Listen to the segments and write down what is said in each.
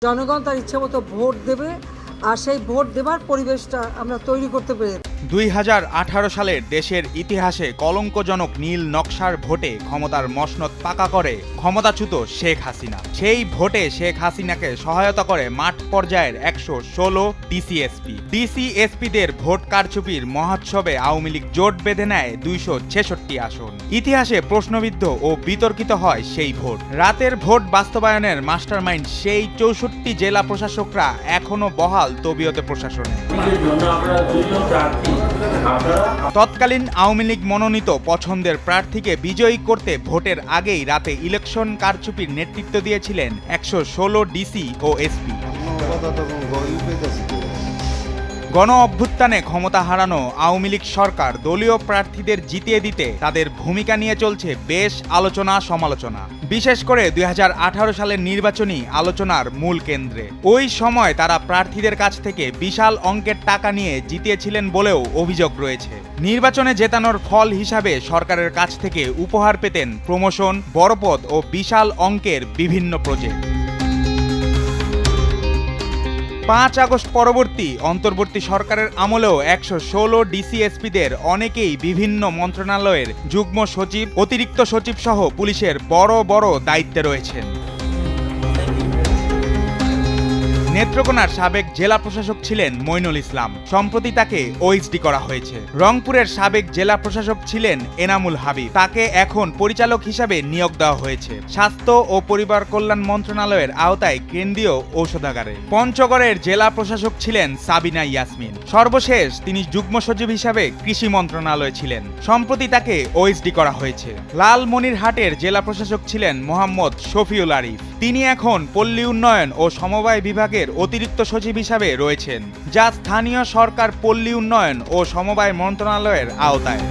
জনগণ তার ইচ্ছামতো ভোট দেবে আর সেই ভোট দেবার পরিবেশটা আমরা তৈরি করতে পেরেছি। 2018 সালের দেশের ইতিহাসে কলঙ্কজনক নীল নকশার ভোটে ক্ষমতার মসনদ পাকা করে ক্ষমতাচ্যুত শেখ হাসিনা। সেই ভোটে শেখ হাসিনাকে সহায়তা করে মাঠ পর্যায়ের 116 ডিসিএসপিদের ভোট কারচুপির মহোৎসবে আওয়ামী লীগ জোট বেঁধে নেয় 266 আসন। ইতিহাসে প্রশ্নবিদ্ধ ও বিতর্কিত হয় সেই ভোট। রাতের ভোট বাস্তবায়নের মাস্টারমাইন্ড সেই 64 জেলা প্রশাসকরা এখনো বহাল তবিয়তে প্রশাসনে। তৎকালীন আওয়ামী লীগ মনোনীত পছন্দের প্রার্থীকে বিজয়ী করতে ভোটের আগেই রাতে ইলেকশন কারচুপির নেতৃত্ব দিয়েছিলেন 116 ডিসি ও এসপি। গণ অভ্যুত্থানে ক্ষমতা হারানো আওয়ামী লীগ সরকার দলীয় প্রার্থীদের জিতিয়ে দিতে তাদের ভূমিকা নিয়ে চলছে বেশ আলোচনা সমালোচনা, বিশেষ করে 2018 সালের নির্বাচনী আলোচনার মূল কেন্দ্রে। ওই সময় তারা প্রার্থীদের কাছ থেকে বিশাল অঙ্কের টাকা নিয়ে জিতিয়েছিলেন বলেও অভিযোগ রয়েছে। নির্বাচনে জেতানোর ফল হিসাবে সরকারের কাছ থেকে উপহার পেতেন প্রমোশন, বড়পদ ও বিশাল অঙ্কের বিভিন্ন প্রজেক্ট। 5 আগস্ট পরবর্তী অন্তর্বর্তী সরকারের আমলেও 116 ডিসিএসপিদের অনেকেই বিভিন্ন মন্ত্রণালয়ের যুগ্ম সচিব, অতিরিক্ত সচিব সহ পুলিশের বড় বড় দায়িত্বে রয়েছেন। নেত্রকোনার সাবেক জেলা প্রশাসক ছিলেন মইনুল ইসলাম, সম্প্রতি তাকে ওএসডি করা হয়েছে। রংপুরের সাবেক জেলা প্রশাসক ছিলেন এনামুল হাবিব, তাকে এখন পরিচালক হিসাবে নিয়োগ দেওয়া হয়েছে স্বাস্থ্য ও পরিবার কল্যাণ মন্ত্রণালয়ের আওতায় কেন্দ্রীয় ঔষধাগারে। পঞ্চগড়ের জেলা প্রশাসক ছিলেন সাবিনা ইয়াসমিন, সর্বশেষ তিনি যুগ্ম সচিব হিসাবে কৃষি মন্ত্রণালয়ে ছিলেন, সম্প্রতি তাকে ওএসডি করা হয়েছে। লালমনিরহাটের জেলা প্রশাসক ছিলেন মোহাম্মদ শফিউল আরিফ, তিনি এখন পল্লী উন্নয়ন ও সমবায় বিভাগের অতিরিক্ত সচিব হিসাবে রয়েছেন, যা স্থানীয় সরকার পল্লী উন্নয়ন ও সমবায় মন্ত্রণালয়ের আওতায়।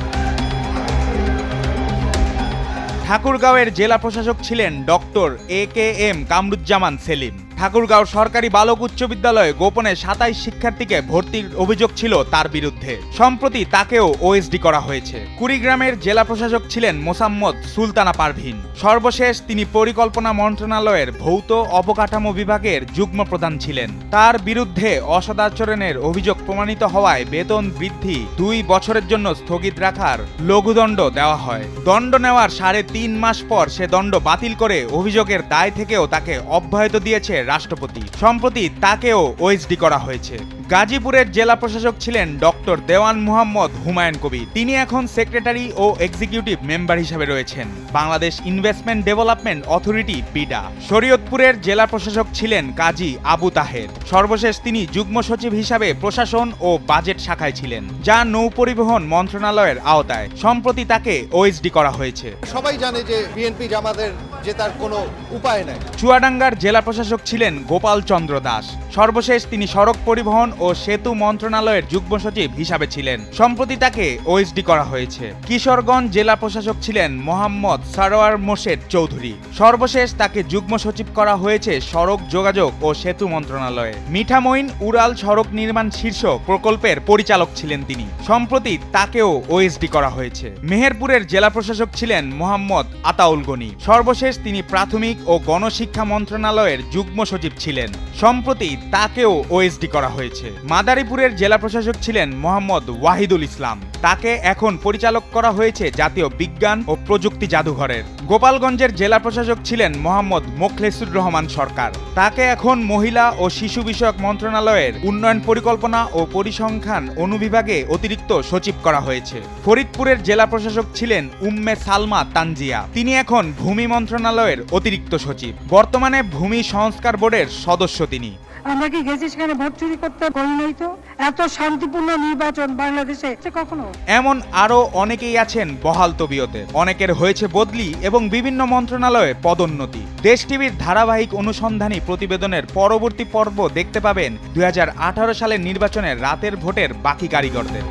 ঠাকুরগাঁওয়ের জেলা প্রশাসক ছিলেন ডক্টর AKM কামরুজ্জামান সেলিম। ঠাকুরগাঁও সরকারি বালক উচ্চ বিদ্যালয়ে গোপনে 27 শিক্ষার্থীকে ভর্তির অভিযোগ ছিল তার বিরুদ্ধে, সম্প্রতি তাকেও ওএসডি করা হয়েছে। কুড়িগ্রামের জেলা প্রশাসক ছিলেন মোসাম্মদ সুলতানা পারভিন, সর্বশেষ তিনি পরিকল্পনা মন্ত্রণালয়ের ভৌত অবকাঠামো বিভাগের যুগ্ম প্রধান ছিলেন। তার বিরুদ্ধে অসদাচরণের অভিযোগ প্রমাণিত হওয়ায় বেতন বৃদ্ধি 2 বছরের জন্য স্থগিত রাখার লঘুদণ্ড দেওয়া হয়। দণ্ড নেওয়ার 3.5 মাস পর সে দণ্ড বাতিল করে অভিযোগের দায় থেকেও তাকে অব্যাহতি দিয়েছে রাষ্ট্রপতি, সম্প্রতি তাকেও ওএসডি করা হয়েছে। গাজীপুরের জেলা প্রশাসক ছিলেন ডক্টর দেওয়ান মোহাম্মদ হুমায়ুন কবির, তিনি এখন সেক্রেটারি ও এক্সিকিউটিভ মেম্বার হিসেবে রয়েছেন Bangladesh investment development authority BIDA. শরীয়তপুরের জেলা প্রশাসক ছিলেন কাজী আবু তাহের, সর্বশেষ তিনি যুগ্ম সচিব হিসাবে প্রশাসন ও বাজেট শাখায় ছিলেন, যা নৌ পরিবহন মন্ত্রণালয়ের আওতায়, সম্প্রতি তাকে ওএসডি করা হয়েছে। সবাই জানে যে বিএনপি জামাতের জেতার কোনো উপায় নাই। চুয়াডাঙ্গার জেলা প্রশাসক ছিলেন গোপাল চন্দ্র দাস, সর্বশেষ তিনি সড়ক পরিবহন ও সেতু মন্ত্রণালয়ের যুগ্ম সচিব হিসাবে ছিলেন, সম্প্রতি তাকে ওএসডি করা হয়েছে। কিশোরগঞ্জ জেলা প্রশাসক ছিলেন মোহাম্মদ সারোয়ার মোর্শেদ চৌধুরী, সর্বশেষ তাকে যুগ্ম সচিব করা হয়েছে সড়ক যোগাযোগ ও সেতু মন্ত্রণালয়ে। মিঠামইন উড়াল সড়ক নির্মাণ শীর্ষ প্রকল্পের পরিচালক ছিলেন তিনি, সম্প্রতি তাকেও ওএসডি করা হয়েছে। মেহেরপুরের জেলা প্রশাসক ছিলেন মোহাম্মদ আতাউল গনি, সর্বশেষ তিনি প্রাথমিক ও গণশিক্ষা মন্ত্রণালয়ের যুগ্ম সচিব ছিলেন, সম্প্রতি তাকেও ওএসডি করা হয়েছে। মাদারীপুরের জেলা প্রশাসক ছিলেন মোহাম্মদ ওয়াহিদুল ইসলাম, তাকে এখন পরিচালক করা হয়েছে জাতীয় বিজ্ঞান ও প্রযুক্তি জাদুঘরের। গোপালগঞ্জের জেলা প্রশাসক ছিলেন মোহাম্মদ মোখলেসুর রহমান সরকার, তাকে এখন মহিলা ও শিশু বিষয়ক মন্ত্রণালয়ের উন্নয়ন পরিকল্পনা ও পরিসংখ্যান অনুবিভাগে অতিরিক্ত সচিব করা হয়েছে। ফরিদপুরের জেলা প্রশাসক ছিলেন উম্মে সালমা তানজিয়া, তিনি এখন ভূমি মন্ত্রণালয়ের অতিরিক্ত সচিব, বর্তমানে ভূমি সংস্কার বোর্ডের সদস্য তিনি। আমরা কি গেছি সেখানে ভোট চুরি করতে বলি নাই তো? এত শান্তিপূর্ণ নির্বাচন বাংলাদেশে কখনো? এমন আরো অনেকেই আছেন বহাল তবিয়তে, অনেকের হয়েছে বদলি এবং বিভিন্ন মন্ত্রণালয়ে পদোন্নতি। দেশ টিভির ধারাবাহিক অনুসন্ধানী প্রতিবেদনের পরবর্তী পর্ব দেখতে পাবেন 2018 সালের নির্বাচনের রাতের ভোটের বাকি কারিগরদের।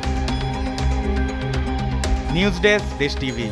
নিউজ ডেস্ক, দেশ টিভি।